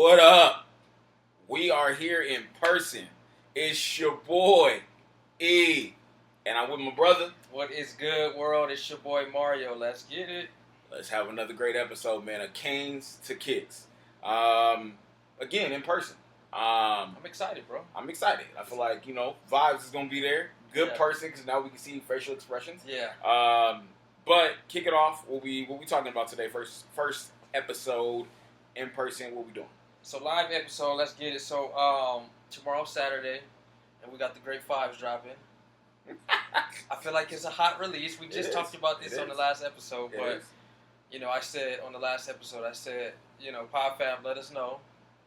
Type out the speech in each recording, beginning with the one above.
What up? We are here in person. It's your boy, E. And I'm with my brother. What is good, world? It's your boy, Mario. Let's get it. Let's have another great episode, man, of Kanes2Kicks. Again, in person. I'm excited, bro. I'm excited. I feel like, vibes is going to be there. Good Yeah. person, because now we can see facial expressions. Yeah. But kick it off. What we talking about today? First episode in person. What we doing? So live episode. Let's get it. So tomorrow Saturday, and we got the Great Fives dropping. I feel like it's a hot release. We just talked about this on the last episode, but I said on the last episode, Pod Fam, let us know.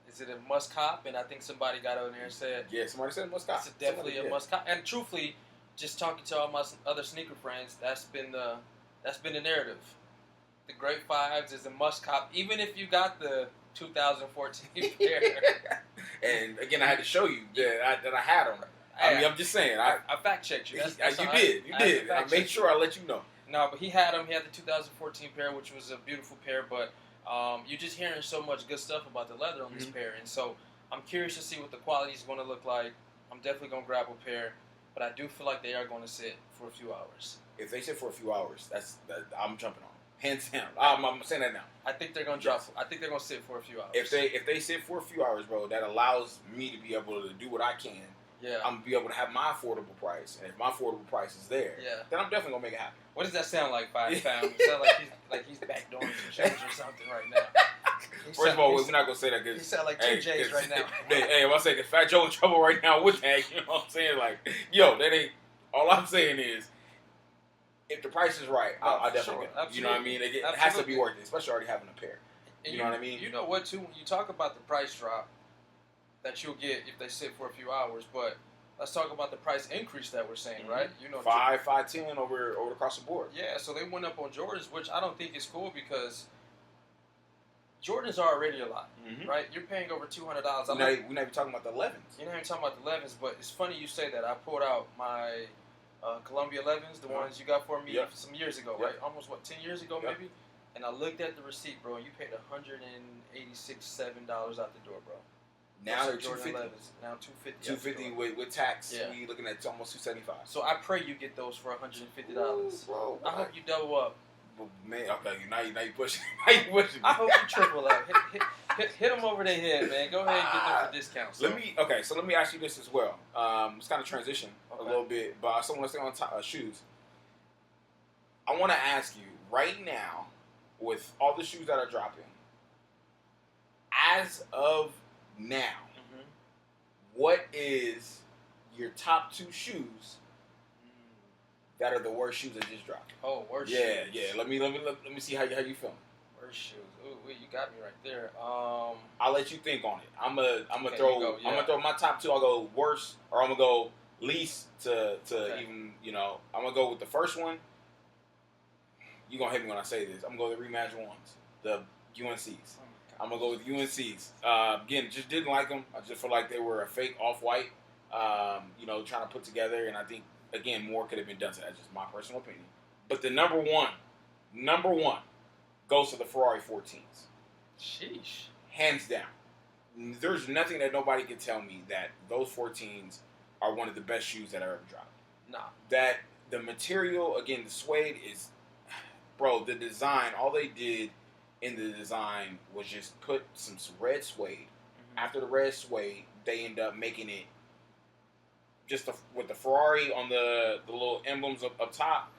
Is it a must cop? And I think somebody got on there and said, yeah, somebody said must cop. It's definitely a must cop. And truthfully, just talking to all my other sneaker friends, that's been the narrative. The Great Fives is a must cop, even if you got the 2014 pair. And again, I had to show you that I had them. I mean, I'm just saying. I fact checked you. You did. I made sure I let you know. No, but he had them. He had the 2014 pair, which was a beautiful pair. But you're just hearing so much good stuff about the leather on this pair, and so I'm curious to see what the quality is going to look like. I'm definitely going to grab a pair, but I do feel like they are going to sit for a few hours. If they sit for a few hours, I'm jumping on. Hands down. I'm saying that now. I think they're going to drop. I think they're going to sit for a few hours. If they sit for a few hours, bro, that allows me to be able to do what I can. Yeah. I'm gonna be able to have my affordable price, and if my affordable price is there, then I'm definitely gonna make it happen. What does that sound like, Five Pound? It sounds like he's backdooring some shoes or something right now. First of all, we're not gonna say that because he sound like two J's right now. Hey, if I say Fat Joe in trouble right now with that, you know what I'm saying? Like, yo, that ain't. All I'm saying is, if the price is right, I'll definitely get it. You know what I mean? It has to be worth it, especially already having a pair. You know what I mean? You know what, too? When you talk about the price drop that you'll get if they sit for a few hours, but let's talk about the price increase that we're saying, right? You know, 5-10 over across the board. Yeah, so they went up on Jordans, which I don't think is cool because Jordans are already a lot, right? You're paying over $200. We're not even talking about the 11s. You're not even talking about the 11s, but it's funny you say that. I pulled out my Columbia 11s, the ones you got for me some years ago, right? Almost, 10 years ago maybe? And I looked at the receipt, bro, and you paid $186.7 out the door, bro. Now they're $250. Now $250. $250 with tax. Yeah. We looking at almost $275. So I pray you get those for $150. Ooh, bro, I hope you double up. Well, man, okay, now you pushing. Now you pushing. I hope you triple up. Hit them over their head, man. Go ahead and get them for discounts. So let me ask you this as well. It's kind of transition a little bit, but I still want to stay on shoes. I want to ask you right now, with all the shoes that are dropping, as of now, what is your top 2 shoes that are the worst shoes that just dropped? Oh, worst shoes. Yeah. Let me see how you feeling. Worst shoes. Ooh, wait, you got me right there. I'll let you think on it. I'm gonna throw my top 2. I'll go worst, or I'm gonna go least to even. I'm gonna go with the first one. You're gonna hate me when I say this. I'm gonna go with the Reimagine ones, the UNCs. I'm going to go with UNCs. Again, just didn't like them. I just feel like they were a fake off-white, trying to put together. And I think, again, more could have been done to that. That's just my personal opinion. But the number one, goes to the Ferrari 14s. Sheesh. Hands down. There's nothing that nobody can tell me that those 14s are one of the best shoes that I ever dropped. Nah. That the material, again, the suede is, bro, the design, all they did in the design was just put some red suede. After the red suede, they end up making it just with the Ferrari on the little emblems up top.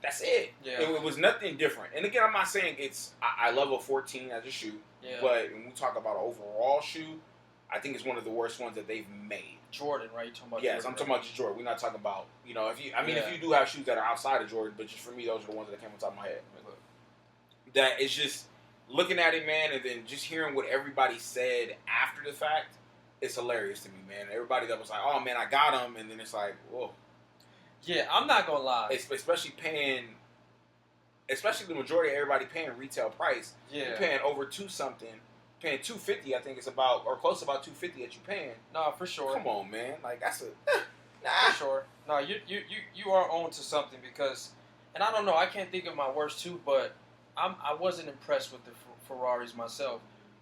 That's it. Yeah. It was nothing different. And again, I'm not saying I love a 14 as a shoe, but when we talk about an overall shoe, I think it's one of the worst ones that they've made. Jordan, right? You're talking about Jordan, I'm talking about just Jordan. We're not talking about, if you do have shoes that are outside of Jordan, but just for me, those are the ones that came on top of my head. That it's just looking at it, man, and then just hearing what everybody said after the fact, it's hilarious to me, man. Everybody that was like, oh, man, I got them, and then it's like, whoa. Yeah, I'm not going to lie. Especially the majority of everybody paying retail price. Yeah. You're paying over $2-something, paying $250, I think it's about, or close to about $250 that you're paying. No, for sure. Come on, man. Like, that's For sure. No, you are on to something because, and I don't know, I can't think of my worst 2, but I wasn't impressed with the Ferraris myself.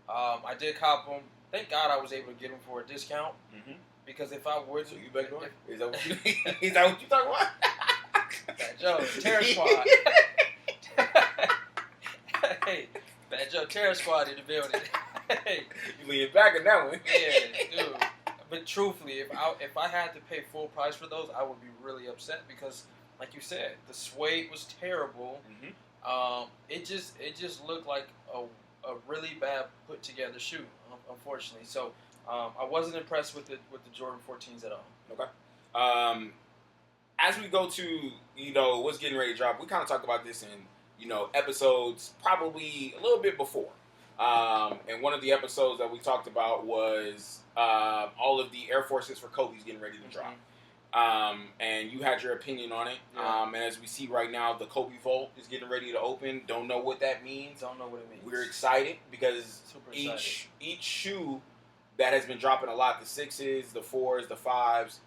I did cop them. Thank God I was able to get them for a discount. Mm-hmm. Because if I wouldn't, so you back door? Is that what you? Is that what you talking about? Bad Joe, Terror Squad. Hey, Bad Joe, Terror Squad in the building. Hey, you lean back in that one. Yeah, dude. But truthfully, if I had to pay full price for those, I would be really upset because, like you said, the suede was terrible. Mm-hmm. It just looked like a really bad put together shoe, unfortunately. So I wasn't impressed with the Jordan 14s at all. Okay. As we go to what's getting ready to drop, we kind of talked about this in episodes probably a little bit before. And one of the episodes that we talked about was all of the Air Forces for Kobe's getting ready to drop. And you had your opinion on it. Yeah. And as we see right now, the Kobe Vault is getting ready to open. Don't know what that means. Don't know what it means. We're excited because each shoe that has been dropping a lot, the 6s, the 4s, the 5s,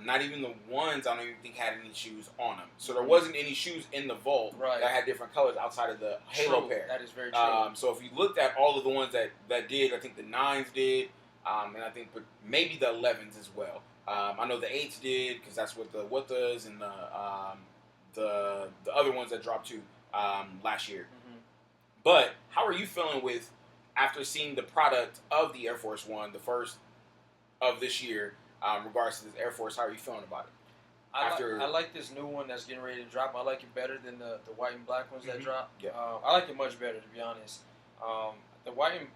not even the 1s, I don't even think had any shoes on them. So there wasn't any shoes in the vault that had different colors outside of the Halo pair. That is very true. So if you looked at all of the ones that did, I think the 9s did, and I think maybe the 11s as well. I know the 8s did because that's what the Wuttas and the other ones that dropped too last year. Mm-hmm. But how are you feeling with after seeing the product of the Air Force One, the first of this year, regards to this Air Force? How are you feeling about it? I like this new one that's getting ready to drop. I like it better than the white and black ones that dropped. Yeah. I like it much better, to be honest. The white and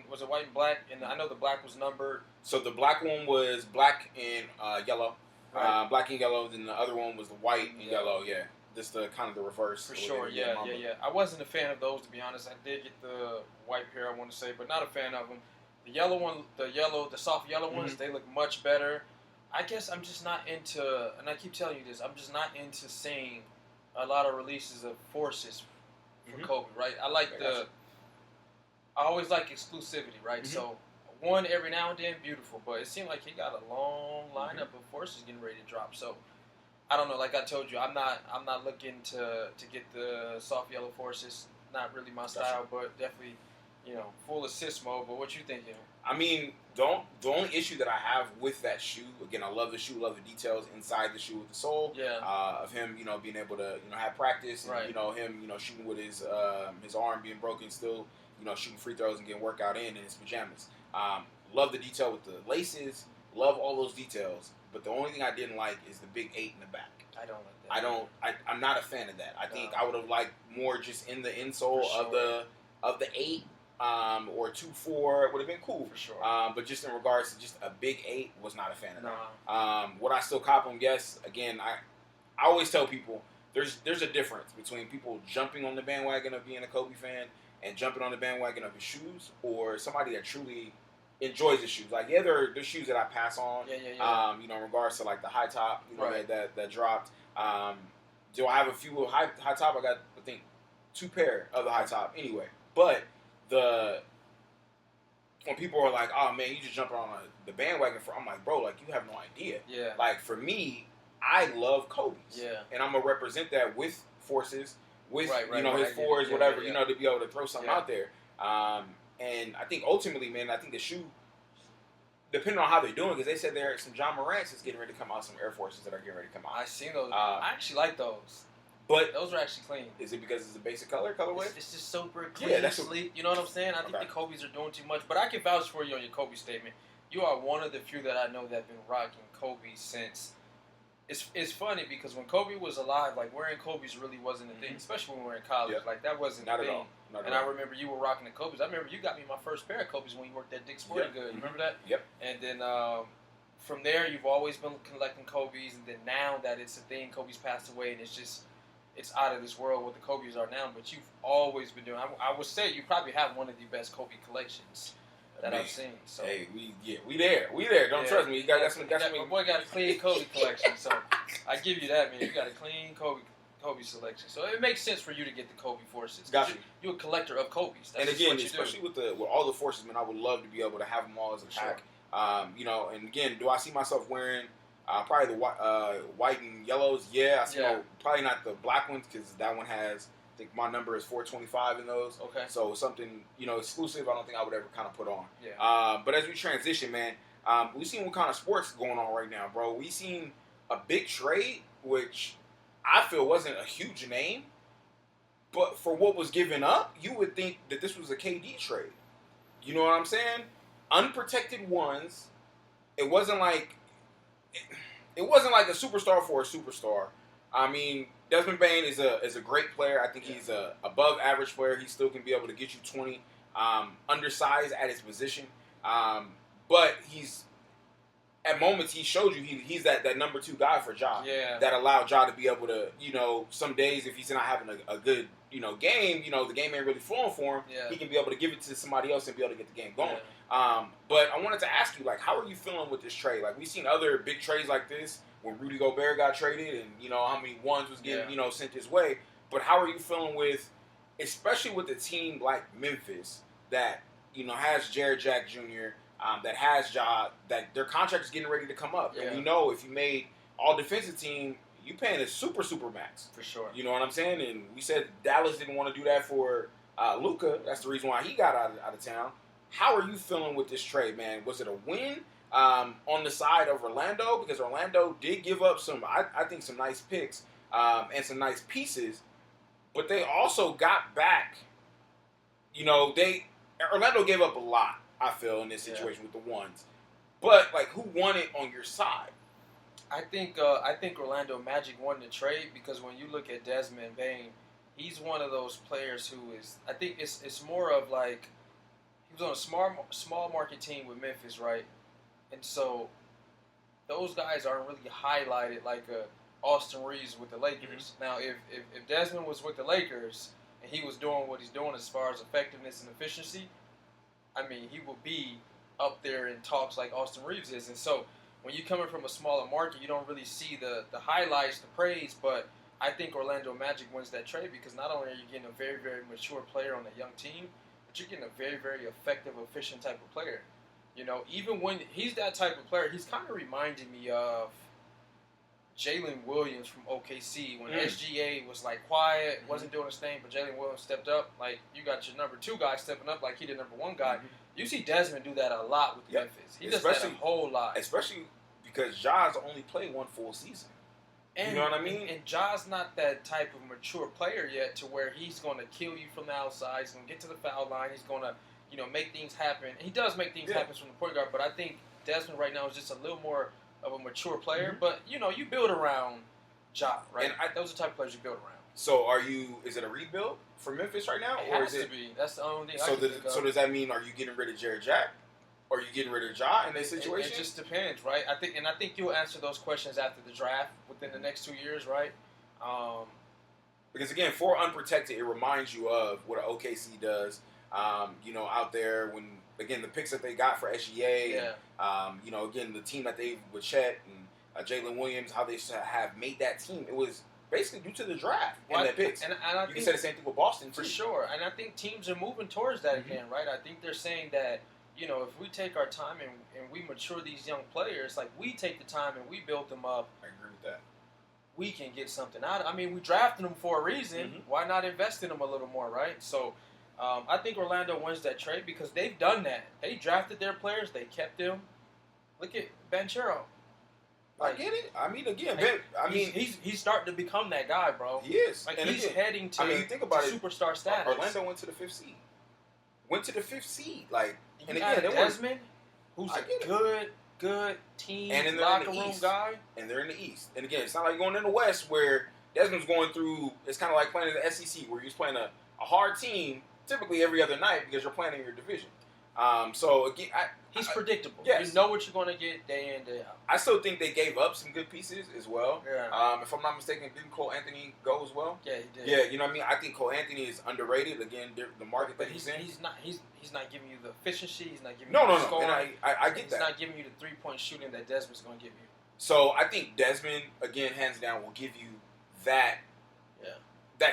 was it white and black? And I know the black was numbered. So the black one was black and yellow, black and yellow. Then the other one was the white and yellow. Yeah, just the kind of the reverse. For sure. Yeah. I wasn't a fan of those, to be honest. I did get the white pair, I want to say, but not a fan of them. The yellow one, the soft yellow ones, they look much better. I guess I'm just not into, and I keep telling you this, I'm just not into seeing a lot of releases of Forces for Kobe, right? I always like exclusivity, right? So one every now and then, beautiful, but it seemed like he got a long lineup of Forces getting ready to drop. So I don't know. Like I told you, I'm not looking to get the soft yellow Forces. Not really my style, but definitely, full assist mode. But what you thinking? I mean, the only issue that I have with that shoe, again, I love the shoe, love the details inside the shoe with the sole. Yeah. Of him, being able to, have practice, and him, shooting with his arm being broken, still, shooting free throws and getting workout in his pajamas. Love the detail with the laces. Love all those details. But the only thing I didn't like is the big 8 in the back. I don't like that. I'm not a fan of that. I think I would have liked more just in the insole of the 8. Or 2-4 would have been cool. For sure. But just in regards to just a big 8, was not a fan of that. Would I still cop them? Yes. Again, I always tell people there's a difference between people jumping on the bandwagon of being a Kobe fan and jumping on the bandwagon of his shoes, or somebody that truly enjoys his shoes. Like, they're shoes that I pass on. Yeah. In regards to like the high top, that dropped. Do I have a few high top? I got, I think, 2 pair of the high top anyway. But when people are like, "Oh man, you just jumping on the bandwagon," I'm like, bro, like, you have no idea. Yeah. Like, for me, I love Kobe's. Yeah. And I'm gonna represent that with Forces, with his 4s, yeah, whatever, yeah. To be able to throw something out there. And I think ultimately, man, I think the shoe, depending on how they're doing, because they said there are some John Morant's that's getting ready to come out, some Air Forces that are getting ready to come out. I seen those. I actually like those. But those are actually clean. Is it because it's a basic colorway? It's just super clean, sleek. You know what I'm saying? I think the Kobe's are doing too much. But I can vouch for you on your Kobe statement. You are one of the few that I know that have been rocking Kobe since. It's funny because when Kobe was alive, like, wearing Kobe's really wasn't a thing, especially when we were in college. Yeah. Like, that wasn't a thing. Not at all. I remember you were rocking the Kobe's. I remember you got me my first pair of Kobe's when you worked at Dick's Sporting Goods. You remember that? Yep. And then from there, you've always been collecting Kobe's. And then now that it's a thing, Kobe's passed away, and it's out of this world what the Kobe's are now. But you've always been doing. I would say you probably have one of the best Kobe collections that I've seen. So. Hey, we there. Don't trust me. You got some. My boy got a clean Kobe collection, so I give you that, man. You got a clean Kobe selection, so it makes sense for you to get the Kobe Forces. Got you. You're a collector of Kobe's. That's and again, especially with all the Forces, man, I would love to be able to have them all as a pack. Sure. And again, do I see myself wearing probably the white and yellows? Yeah, I see. Probably not the black ones because that one has I think my number is 425 in those. Okay. So something, exclusive, I don't think I would ever kind of put on. Yeah. But as we transition, man, we've seen what kind of sports going on right now, bro. We've seen a big trade, which I feel wasn't a huge name. But for what was given up, you would think that this was a KD trade. You know what I'm saying? Unprotected ones. It wasn't like a superstar for a superstar. I mean, Desmond Bane is a great player. I think he's a above average player. He still can be able to get you 20. Undersized at his position. But he's at moments he showed you he's that number 2 guy for Ja. Yeah. That allowed Ja to be able to, some days if he's not having a good, game, the game ain't really flowing for him, he can be able to give it to somebody else and be able to get the game going. Yeah. But I wanted to ask you, like, how are you feeling with this trade? Like, we've seen other big trades like this when Rudy Gobert got traded and, how many ones was getting, sent his way. But how are you feeling with, especially with a team like Memphis that, has Jared Jack Jr., that has Ja, that their contract is getting ready to come up. Yeah. And we know if you made all defensive team, you paying a super max. For sure. You know what I'm saying? And we said Dallas didn't want to do that for Luka. That's the reason why he got out of town. How are you feeling with this trade, man? Was it a win on the side of Orlando? Because Orlando did give up some, I think, some nice picks and some nice pieces. But they also got back, Orlando gave up a lot. I feel in this situation with the ones, but like, who won it on your side? I think Orlando Magic won the trade because when you look at Desmond Bane, he's one of those players who is. I think it's more of like he was on a small market team with Memphis, right? And so those guys aren't really highlighted like Austin Reeves with the Lakers. Mm-hmm. Now, if Desmond was with the Lakers and he was doing what he's doing as far as effectiveness and efficiency, I mean, he will be up there in talks like Austin Reeves is. And so when you're coming from a smaller market, you don't really see the highlights, the praise. But I think Orlando Magic wins that trade because not only are you getting a very, very mature player on a young team, but you're getting a very, very effective, efficient type of player. Even when he's that type of player, he's kind of reminding me of Jalen Williams from OKC when SGA was like quiet, wasn't doing his thing, but Jalen Williams stepped up. Like, you got your number 2 guy stepping up like he did number 1 guy. Mm-hmm. You see Desmond do that a lot with Memphis. He does that a whole lot. Especially because Ja's only played 1 full season. You know what I mean? And Ja's not that type of mature player yet to where he's going to kill you from the outside. He's going to get to the foul line. He's going to, make things happen. He does make things happen from the point guard, but I think Desmond right now is just a little more of a mature player, but you build around Ja, right? And those are the type of players you build around. So is it a rebuild for Memphis right now? It has to be. That's the only thing I can think of. So does that mean, are you getting rid of Jared Jack? Or are you getting rid of Ja in this situation? It just depends, right? I think you'll answer those questions after the draft within the next 2 years, right? Because again, for unprotected, it reminds you of what an OKC does, out there when, again, the picks that they got for SGA, again, the team that they with Chet and Jalen Williams, how they have made that team, it was basically due to the draft and the picks. And you can say the same thing with Boston, too. For sure. And I think teams are moving towards that again, right? I think they're saying that, if we take our time and we mature these young players, like we take the time and we build them up. I agree with that. We can get something out of it. I mean, we drafted them for a reason. Mm-hmm. Why not invest in them a little more, right? So, I think Orlando wins that trade because they've done that. They drafted their players. They kept them. Look at Banchero. I get it. I mean, again, he's starting to become that guy, bro. He is. Like, he's heading to, you think about superstar status. Orlando went to the 5th seed. Like, and again, Desmond, who's a good team and locker room guy. And they're in the East. And again, it's not like going in the West where Desmond's going through. It's kind of like playing in the SEC where you're playing a hard team typically every other night because you're playing in your division. So again, he's predictable. Yes. You know what you're going to get day in, day out. I still think they gave up some good pieces as well. Yeah. If I'm not mistaken, didn't Cole Anthony go as well? Yeah, he did. Yeah, you know what I mean? I think Cole Anthony is underrated. Again, the market that he's in. He's not giving you the efficiency. He's not giving you the scoring. And I get that. He's not giving you the 3-point shooting that Desmond's going to give you. So I think Desmond, again, hands down, will give you that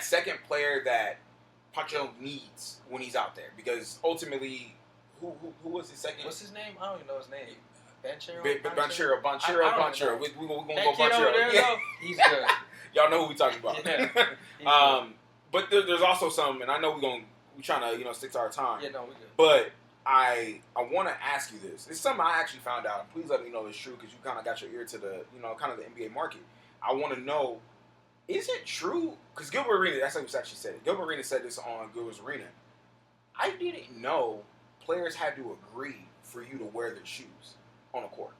second player that Pancho needs when he's out there. Because ultimately, who was his second? What's his name? I don't even know his name. Banchero. We're going to go Banchero. Yeah. He's good. Y'all know who we're talking about. Yeah. But there's also some, and I know we're trying to stick to our time. Yeah, no, we good. But I want to ask you this. It's something I actually found out. Please let me know it's true because you kind of got your ear to the kind of the NBA market. I want to know, is it true? Because Gilbert Arenas, that's how he actually said it. Gilbert Arenas said this on Gilbert's Arena. I didn't know players had to agree for you to wear their shoes on a court.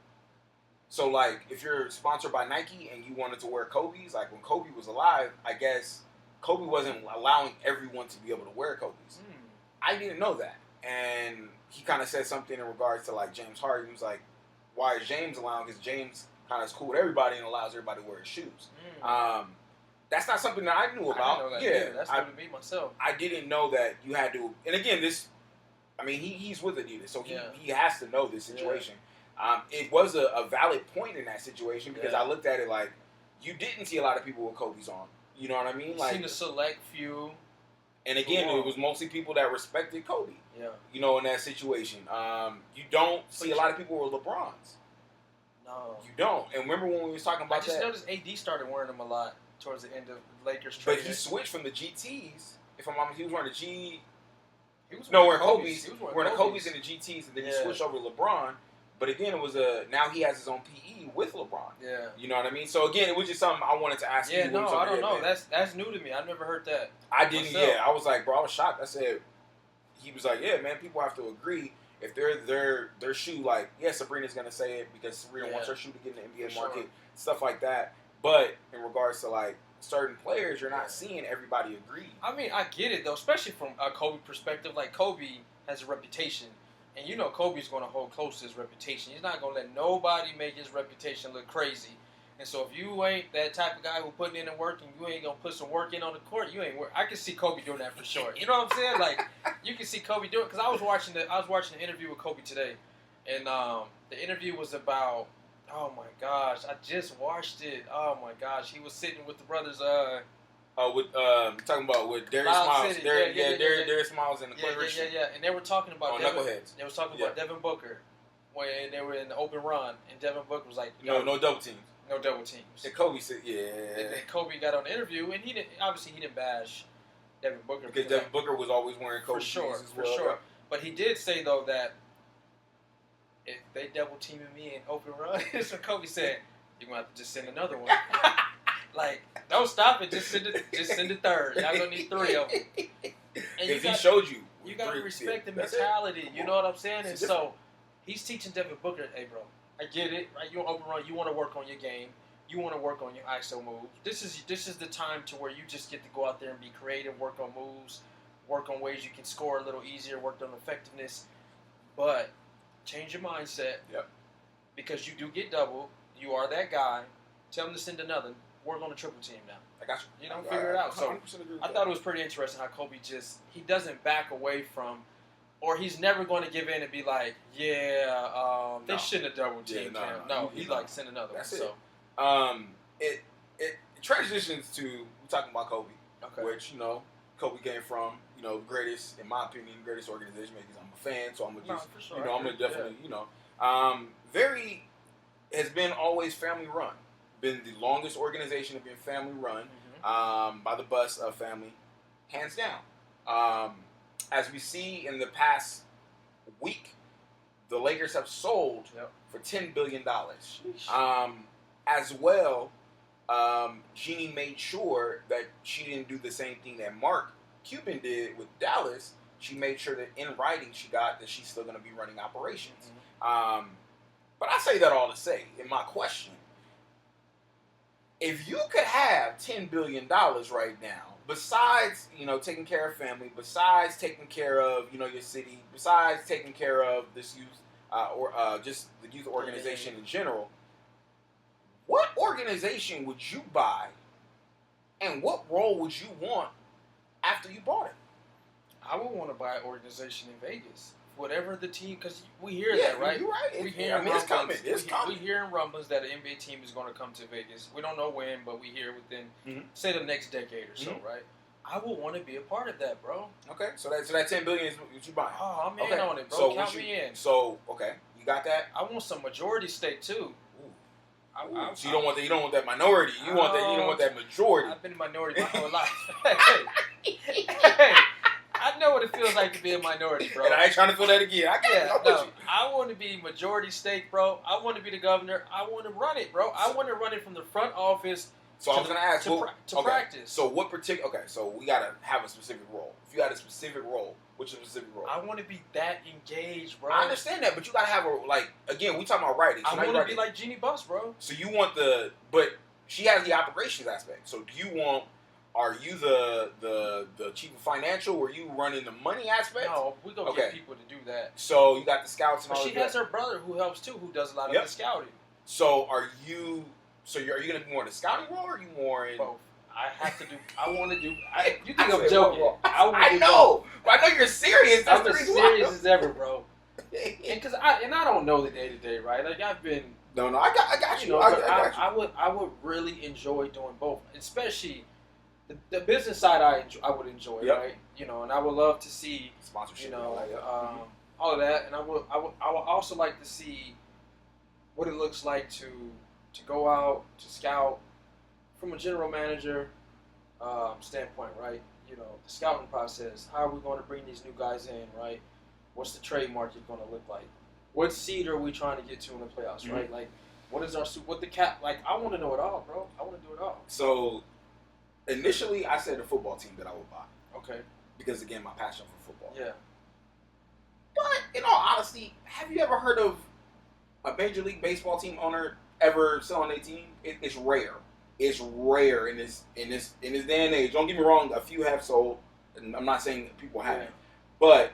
So, like, if you're sponsored by Nike and you wanted to wear Kobe's, like when Kobe was alive, I guess Kobe wasn't allowing everyone to be able to wear Kobe's. I didn't know that. And he kind of said something in regards to, like, James Harden. He was like, why is James allowing? Because James kind of is cool with everybody and allows everybody to wear his shoes. That's not something that I knew about. I didn't know that either. That's new to me myself. I didn't know that you had to. And again, he's with Adidas, so he has to know this situation. It was a valid point in that situation because I looked at it like you didn't see a lot of people with Kobe's on. You know what I mean? Like, seen a select few. And again, it was mostly people that respected Kobe. Yeah. You know, in that situation. You don't see a lot of people with LeBrons. No. You don't. And remember when we was talking about that? I just noticed AD started wearing them a lot towards the end of Lakers trade. But he switched from the GTs. If I'm honest, he was wearing the G. Wearing Kobe's. He was wearing the Kobe's and the GTs, and then he switched over to LeBron. But again, it was now he has his own PE with LeBron. Yeah. You know what I mean? So again, it was just something I wanted to ask you. Yeah, no, I don't know. That's new to me. I never heard that. I didn't. Myself. Yeah, I was like, bro, I was shocked. I said, he was like, yeah, man, people have to agree if their shoe, like, yeah, Sabrina's gonna say it because Sabrina wants her shoe to get in the NBA market, stuff like that. But in regards to like certain players, you're not seeing everybody agree. I mean, I get it though, especially from a Kobe perspective. Like Kobe has a reputation. And you know Kobe's going to hold close to his reputation. He's not going to let nobody make his reputation look crazy. And so if you ain't that type of guy who putting in the work and you ain't going to put some work in on the court, you ain't work. I can see Kobe doing that for sure. You know what I'm saying? Like, you can see Kobe do it. Because I was watching the interview with Kobe today. And the interview was about, oh my gosh, I just watched it. Oh my gosh. He was sitting with the brothers, talking about with Darius Miles. Darius Miles and the Clippers. And they were talking about Knuckleheads. They was talking about Devin Booker when they were in the open run, and Devin Booker was like, no double teams. No double teams. And Kobe said, And Kobe got on the interview, and he didn't bash Devin Booker because Devin Booker was always wearing Kobe shoes as well. For sure. But he did say though that if they double teaming me in open run, so Kobe said, you're gonna have to just send another one. Like, don't stop it. Just send the third. Y'all gonna need three of them. Because he showed you. You gotta respect the mentality. You know what I'm saying? And so he's teaching Devin Booker, hey, bro, I get it. Right? You're open run. You want to work on your game. You want to work on your ISO moves. This is the time to where you just get to go out there and be creative, work on moves, work on ways you can score a little easier, work on effectiveness. But change your mindset. Yep. Because you do get double. You are that guy. Tell him to send another. Work on the triple team now. I got you. You know, figure it out. So I thought it was pretty interesting how Kobe he doesn't back away from, or he's never going to give in and be like, they shouldn't have double teamed him. No, he's like, send another one. So it transitions to we're talking about Kobe, which Kobe came from greatest, in my opinion, greatest organization because I'm a fan, so I'm gonna just I'm gonna definitely very has been always family run. Been the longest organization to be family run by the Buss family, hands down. As we see in the past week, the Lakers have sold for $10 billion. As well, Jeannie made sure that she didn't do the same thing that Mark Cuban did with Dallas. She made sure that in writing she got that she's still going to be running operations. But I say that all to say, in my question, if you could have $10 billion right now, besides, taking care of family, besides taking care of, your city, besides taking care of this youth, or just the youth organization in general, what organization would you buy and what role would you want after you bought it? I would want to buy an organization in Vegas. Whatever the team, because we hear that, right? You're right. It's coming. We hear in rumblings that an NBA team is going to come to Vegas. We don't know when, but we hear within, say, the next decade or so, right? I would want to be a part of that, bro. Okay, so that $10 billion is what you buying. Oh, I'm in on it, bro. So count me in. So, okay, you got that? I want some majority stake, too. So you don't want that minority. You don't want that majority. I've been a minority my whole life. Hey, I know what it feels like to be a minority, bro. And I ain't trying to feel that again. I want to be majority stake, bro. I want to be the governor. I want to run it, bro. I want to run it from the front office. So I was going to ask, practice. So what particular? Okay, so we got to have a specific role. If you got a specific role, what's your specific role? I want to be that engaged, bro. I understand that, but you got to have again, we talking about writing. So I want to be like Jeannie Buss, bro. So you want but she has the operations aspect. So are you the chief of financial? Or are you running the money aspect? No, we're going to get people to do that. So you got the scouts and all that. She has her brother who helps too, who does a lot of the scouting. So are you going to be more in the scouting role, or are you more in... Both. I want to do... you think I'm joking. I know. But I know you're serious. I'm as serious as ever, bro. And I don't know the day-to-day, right? Like, I've been... No, I got you. I got you. I would really enjoy doing both. Especially the business side I would enjoy, right? And I would love to see... Sponsorship. All of that. And I would also like to see what it looks like to go out, to scout from a general manager standpoint, right? The scouting process. How are we going to bring these new guys in, right? What's the trade market going to look like? What seed are we trying to get to in the playoffs, right? Like, what is what the cap? Like, I want to know it all, bro. I want to do it all. So, initially, I said the football team that I would buy. Okay. Because, again, my passion for football. Yeah. But, in all honesty, have you ever heard of a Major League Baseball team owner ever selling their team? It's rare. It's rare in this day and age. Don't get me wrong, a few have sold, and I'm not saying people haven't, but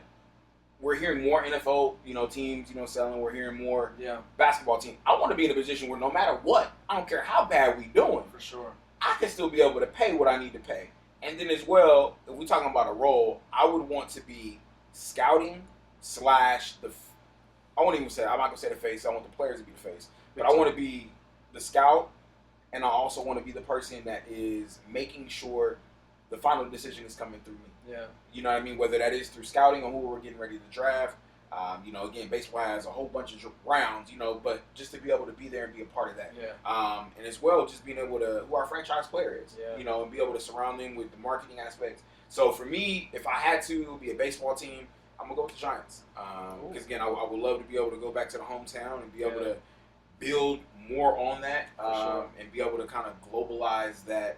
we're hearing more NFL, teams, selling. We're hearing more basketball teams. I want to be in a position where no matter what, I don't care how bad we doing, for sure, I can still be able to pay what I need to pay. And then as well, if we're talking about a role, I would want to be scouting / I won't even say, I'm not going to say the face, I want the players to be the face. But I want to be the scout, and I also want to be the person that is making sure the final decision is coming through me. Yeah. You know what I mean? Whether that is through scouting or who we're getting ready to draft. Again, baseball has a whole bunch of rounds, but just to be able to be there and be a part of that. Yeah. And as well, just being able to, who our franchise player is, yeah. And be able to surround them with the marketing aspects. So for me, if I had to be a baseball team, I'm going to go with the Giants. Because, again, I would love to be able to go back to the hometown and be able to build more on that and be able to kind of globalize that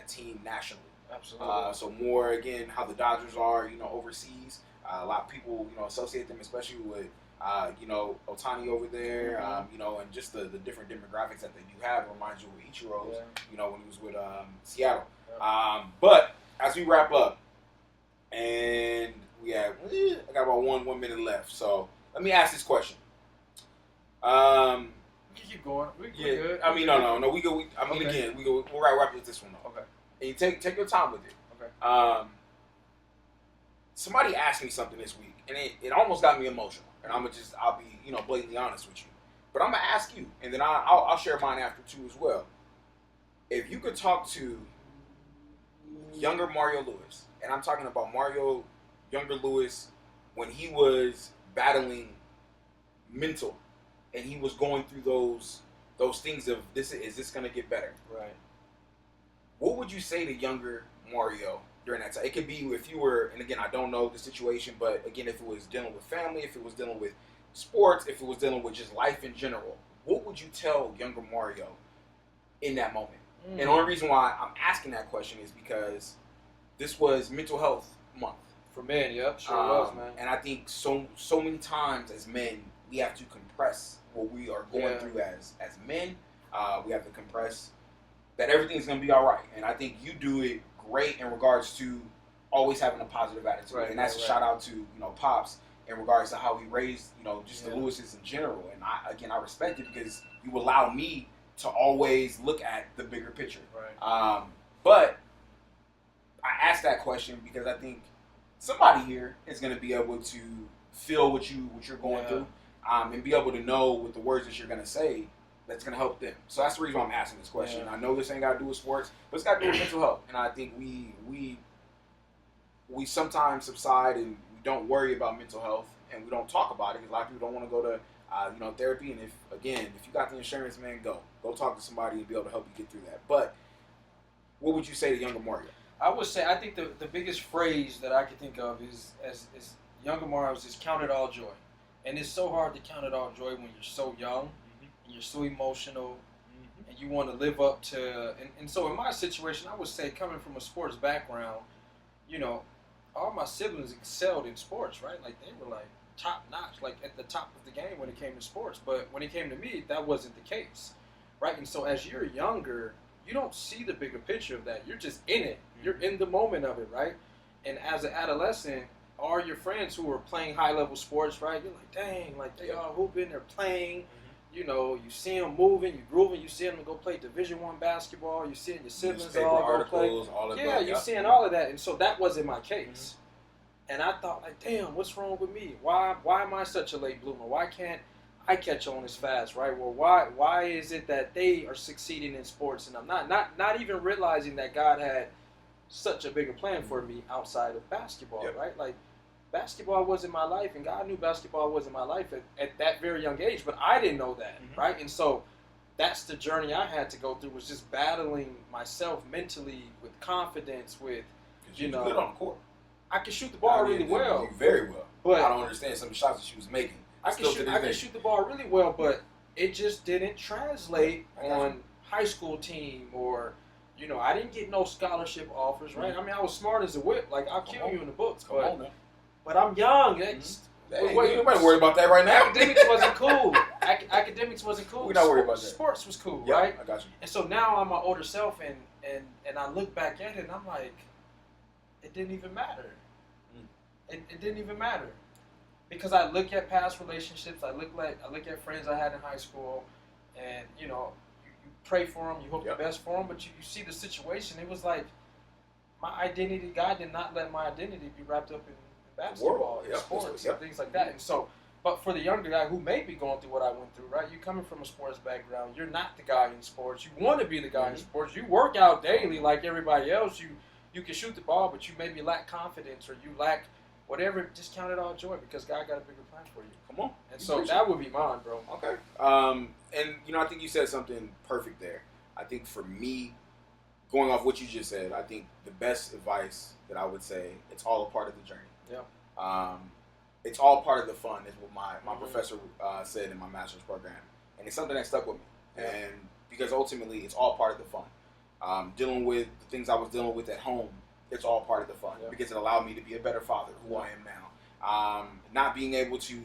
team nationally. Absolutely. So more, again, how the Dodgers are, overseas. A lot of people, associate them, especially with, Ohtani over there, and just the different demographics that they do have. It reminds you of Ichiro's, when he was with Seattle. Yeah. But as we wrap up, and I got about one minute left. So let me ask this question. Keep going. We're good. I mean, no. We go. Again, we'll wrap with this one though. Okay. And you take your time with it. Okay. Somebody asked me something this week, and it almost got me emotional. And I'll be blatantly honest with you. But I'm gonna ask you, and then I'll share mine after too as well. If you could talk to younger Mario Lewis, and I'm talking about younger Lewis, when he was battling mental, and he was going through those things of is this gonna get better? Right. What would you say to younger Mario during that time? It could be if you were, and again, I don't know the situation, but again, if it was dealing with family, if it was dealing with sports, if it was dealing with just life in general, what would you tell younger Mario in that moment? And the only reason why I'm asking that question is because this was Mental Health Month. For men, yep, sure was, man. And I think so many times as men, we have to compress what we are going through as men. We have to compress that everything's going to be all right. And I think you do it great in regards to always having a positive attitude. Right, and that's a shout out to, Pops in regards to how he raised, just the Lewises in general. And I respect it because you allow me to always look at the bigger picture. Right. But I asked that question because I think somebody here is going to be able to feel what you're going through, and be able to know with the words that you're going to say that's going to help them. So that's the reason why I'm asking this question. I know this ain't got to do with sports, but it's got to do with mental health. And I think we sometimes subside and we don't worry about mental health and we don't talk about it because a lot of people don't want to go to therapy. And if you got the insurance, man, go talk to somebody and be able to help you get through that. But what would you say to younger Mario? I would say, I think the biggest phrase that I could think of is younger Mario is count it all joy. And it's so hard to count it all joy when you're so young and you're so emotional and you want to live up to. And so in my situation, I would say, coming from a sports background, all my siblings excelled in sports, right? Like, they were like top notch, like at the top of the game when it came to sports. But when it came to me, that wasn't the case, right? And so as you're younger, you don't see the bigger picture of that. You're just in it. You're in the moment of it, right? And as an adolescent, all your friends who are playing high-level sports, right? You're like, dang, like they all hooping, they're playing. You see them moving, you grooving. You see them go play Division I basketball. You seeing your siblings all go play. You're seeing all of that. And so that wasn't my case. And I thought, like, damn, what's wrong with me? Why am I such a late bloomer? Why can't I catch on as fast, right? Well, why is it that they are succeeding in sports and I'm not even realizing that God had such a bigger plan for me outside of basketball, right? Like, basketball wasn't my life, and God knew basketball wasn't my life at that very young age, but I didn't know that, right? And so that's the journey I had to go through, was just battling myself mentally with confidence, with, good on the court. I could shoot the ball really well. Very well. But I don't understand some of the shots that she was making. I can shoot the ball really well, but it just didn't translate on high school team or, I didn't get no scholarship offers, right? I mean, I was smart as a whip. Like, I'll kill you in the books. But I'm young. You might worry about that right now. Academics wasn't cool. Academics wasn't cool. We're not worried about that. Sports was cool, right? I got you. And so now I'm my older self, and I look back at it, and I'm like, it didn't even matter. It didn't even matter. Because I look at past relationships, I look at friends I had in high school, and you pray for them, you hope the best for them, but you see the situation. It was like my identity. God did not let my identity be wrapped up in basketball, in sports, and things like that. And so, but for the younger guy who may be going through what I went through, right? You coming from a sports background, you're not the guy in sports. You want to be the guy in sports. You work out daily like everybody else. You can shoot the ball, but you maybe lack confidence or you lack whatever. Just count it all joy because God got a bigger plan for you. Come on. And so that would be mine, bro. Okay. And I think you said something perfect there. I think for me, going off what you just said, I think the best advice that I would say, it's all a part of the journey. Yeah. It's all part of the fun, is what my professor said in my master's program, and it's something that stuck with me. And because ultimately, it's all part of the fun. Dealing with the things I was dealing with at home, it's all part of the fun because it allowed me to be a better father, who I am now. Not being able to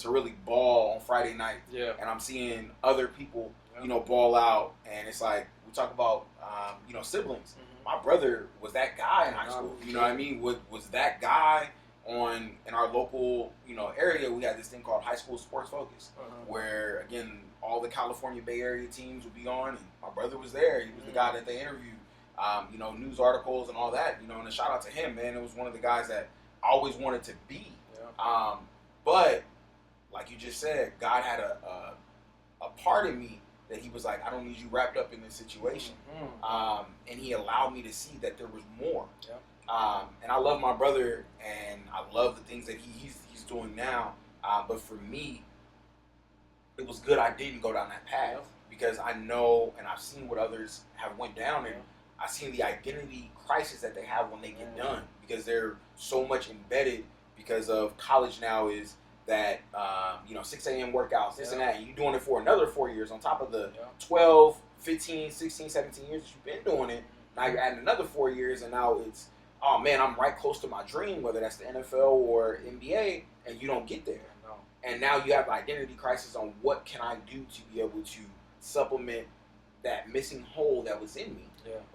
really ball on Friday night, and I'm seeing other people, ball out, and it's like we talk about, siblings. My brother was that guy in high school. You know what I mean? Was that guy in our local, area? We had this thing called High School Sports Focus, where again all the California Bay Area teams would be on, and my brother was there. He was the guy that they interviewed. News articles and all that, and a shout out to him, man. It was one of the guys that I always wanted to be. But like you just said, God had a part of me that he was like, I don't need you wrapped up in this situation. And he allowed me to see that there was more. And I love my brother, and I love the things that he's doing now. But for me, it was good I didn't go down that path because I know and I've seen what others have went down, and I've seen the identity crisis that they have when they get done because they're so much embedded because of college now is that, 6 a.m. workouts, this and that, and you're doing it for another 4 years on top of the 12, 15, 16, 17 years that you've been doing it. Now you're adding another 4 years, and now it's, oh man, I'm right close to my dream, whether that's the NFL or NBA, and you don't get there. And now you have identity crisis on what can I do to be able to supplement that missing hole that was in me.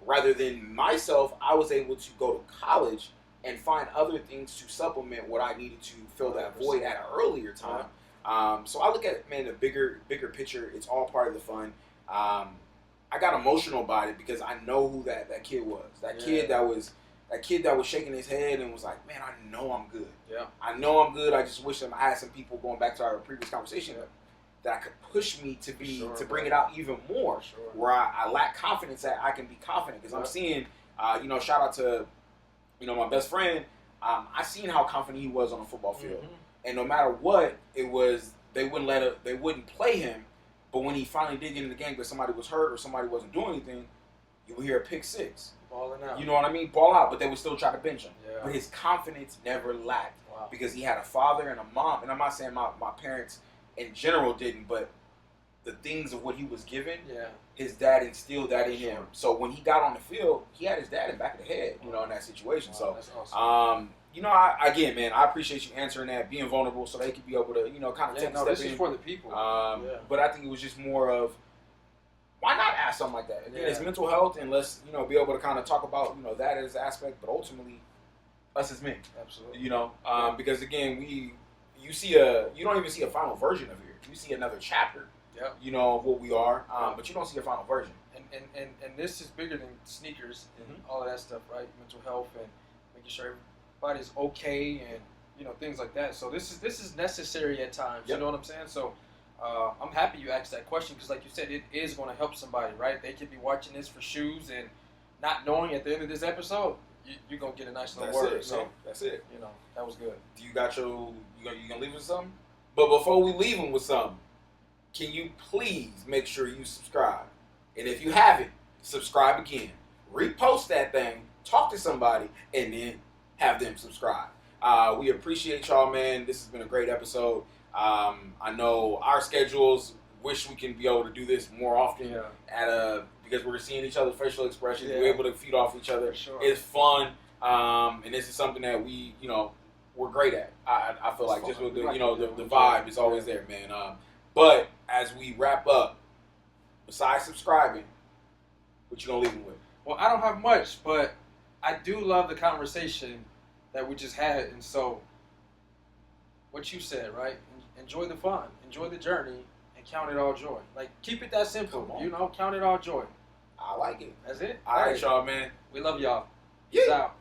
Rather than myself, I was able to go to college and find other things to supplement what I needed to fill that void at an earlier time. So I look at, man, the bigger picture. It's all part of the fun. I got emotional about it because I know who that kid was. That kid that was shaking his head and was like, man, I know I'm good. I know I'm good. I just wish I had some people, going back to our previous conversation, that could push me to bring it out even more. Where I lack confidence that I can be confident because I'm seeing, shout out to, my best friend. I seen how confident he was on the football field, and no matter what, it was they wouldn't play him. But when he finally did get in the game because somebody was hurt or somebody wasn't doing anything, you would hear a pick six. Balling out. You know what I mean? Ball out, but they would still try to bench him. Yeah. But his confidence never lacked. Wow. Because he had a father and a mom. And I'm not saying my parents in general didn't, but the things of what he was given, his dad instilled that in him. So when he got on the field, he had his dad in the back of the head, you know, in that situation. So, that's awesome. you know, again, man, I appreciate you answering that, being vulnerable so they could be able to, you know, kind of take a step this in. is for the people. But I think it was just more of, why not ask something like that? Again, it's mental health, and let's, you know, be able to kind of talk about, you know, that as an aspect, but ultimately, us as men. Absolutely. You know, because again, you don't even see a final version of it. You see another chapter. Yep. You know of what we are, but you don't see a final version. And this is bigger than sneakers and all of that stuff, right? Mental health and making sure everybody's okay and, you know, things like that. So this is necessary at times. You know what I'm saying? So I'm happy you asked that question because, like you said, it is going to help somebody, right? They could be watching this for shoes and not knowing at the end of this episode you're going to get a nice little word. So that's it. You know, that was good. Do you got you gonna leave with something? But before we leave them with something, can you please make sure you subscribe? And if you haven't, subscribe again. Repost that thing, talk to somebody, and then have them subscribe. We appreciate y'all, man. This has been a great episode. I know our schedules wish we can be able to do this more often because we're seeing each other's facial expressions. We're able to feed off each other. Sure. It's fun, and this is something that we, you know, we're great at. I feel like just with the, you know, the vibe is always there, man. But as we wrap up, besides subscribing, what you gonna leave them with? Well, I don't have much, but I do love the conversation that we just had, and so what you said, right? Enjoy the fun, enjoy the journey, and count it all joy. Like, keep it that simple, you know. Count it all joy. I like it. That's it. All right, y'all, man. We love y'all. Yeah. Peace out.